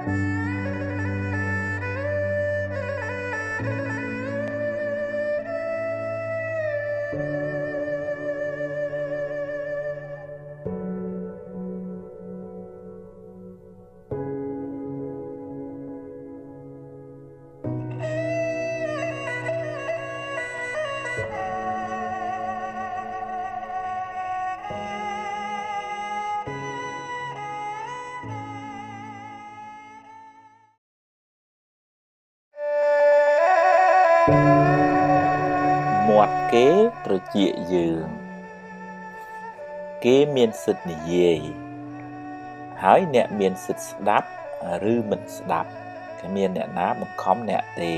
មាត់គេត្រចៀកយើងគេមានសិទ្ធិនិយាយហើយអ្នកមានសិទ្ធិស្ដាប់ឬមិនស្ដាប់គ្មានអ្នកណាបង្ខំអ្នកទេ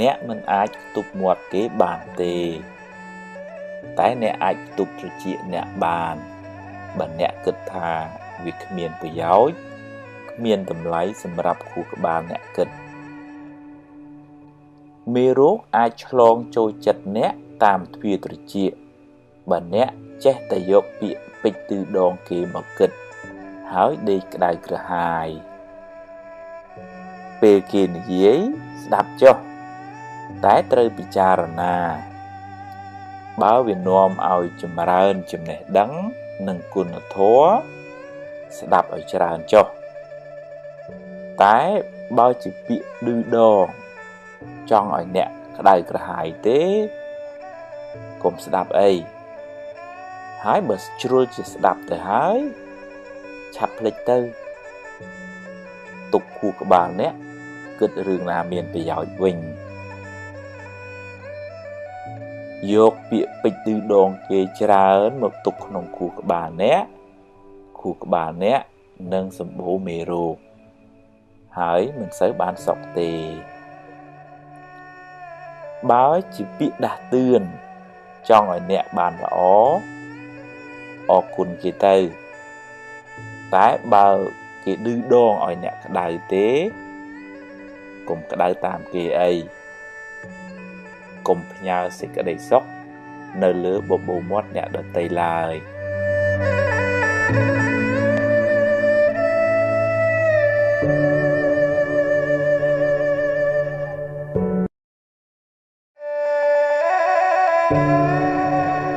អ្នកមិនអាចផ្ទប់មាត់គេបានទេតែអ្នកអាចផ្ទប់ត្រចៀកអ្នកបានបើអ្នកគិតថាវាគ្មានប្រយោជន៍គ្មានតម្លៃសម្រាប់ខួរក្បាលអ្នកគិតមេរោគអាចឆ្លងចូលចិត្តអ្នកតាមទ្វារត្រចៀកបើអ្នកចេះតែយកពាក្យពេចន៍ទឺដងគេមកគិតហើយដេកក្តៅក្រហាយពេលគេនិយាយស្ដាប់ចុះតែត្រូវពិចារណាបើវានាំឲ្យចម្រើនចំណេះដឹងនិងគុណធម៌ស្ដាប់ឲ្យច្រើនចុះតែបើជាពាក្យឌឺដងចង់ឲ្យអ្នកក្តៅក្រហាយទេកុំស្ដាប់អីហើយបើជ្រុលជាស្ដាប់ទៅហើយឆាប់ភ្លេចទៅទុកខួរក្បាលអ្នកគិតរឿងណាមានប្រយោជន៍វិញយកពាក្យពេចន៍ឌឺដងគេច្រើនមកទុកក្នុងខួរក្បាលអ្នកនឹងសម្បូរមេរោគហើយមិនសូវបានសុខទេបើជាពាក្យដាស់តឿនចង់ឲ្យអ្នកបានល្អអរគុណគេទៅតែបើគេឌឺដងឲ្យអ្នកក្តៅទេកុំក្តៅតាមគេអីកុំផ្ញើសេចក្តីសុខនៅលើបបូរមាត់អ្នកដទៃឡើយ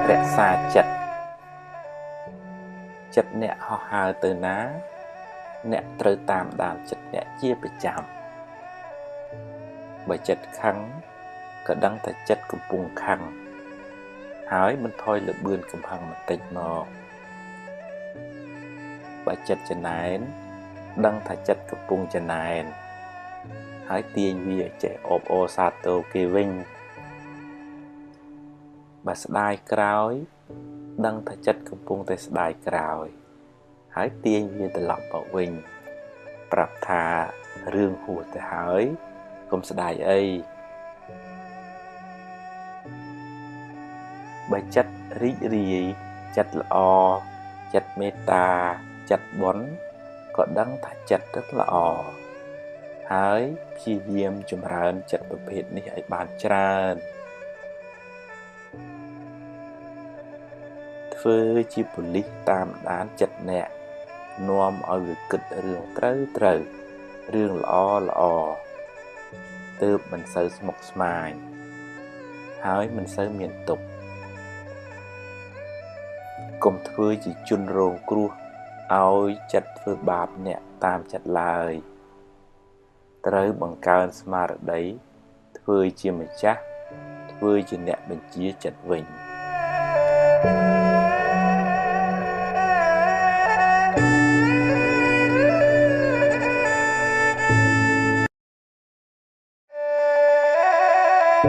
រក្សាចិត្តអ្នកហោះហើរទៅណាអ្នកត្រូវតាមដានចិត្តអ្នកជាប្រចាំបើចិត្តខឹងក៏ដឹងថាចិត្តកំពុងខឹងហើយមិនថយល្បឿនកំហឹងបន្តិចមកបើចិត្តចំណែនដឹងថាចិត្តកំពុងចំណែនហើយទាញវាចេះអបអរសាទរគេវិញបើស្ដាយក្រោយដឹងថាចិត្តកំពុងតែស្ដាយក្រោយហើយទាញវាត្រឡប់មកវិញប្រាប់ថារឿងហួសទៅហើយកុំស្ដាយអីបើចិត្តរីករាយចិត្តល្អចិត្តមេត្តាចិត្តបុណ្យក៏ដឹងថាចិត្តrấtល្អហើយព្យាយាមចម្រើនចិត្តប្រភេទនេះឲ្យបានច្រើនធ្វើជាប៉ូលីសតាមដានចិត្តអ្នកនាំឲ្យវាគិតរឿងត្រូវរឿងល្អទើបមិនសូវស្មុគស្មាញហើយមិនសូវមានទុក្ខកុំធ្វើជាជនរងគ្រោះឲ្យចិត្តធ្វើបាបអ្នកតាមចិត្តឡើយត្រូវបង្កើនស្មារតីធ្វើជាម្ចាស់ធ្វើជាអ្នកបញ្ជាចិត្តវិញ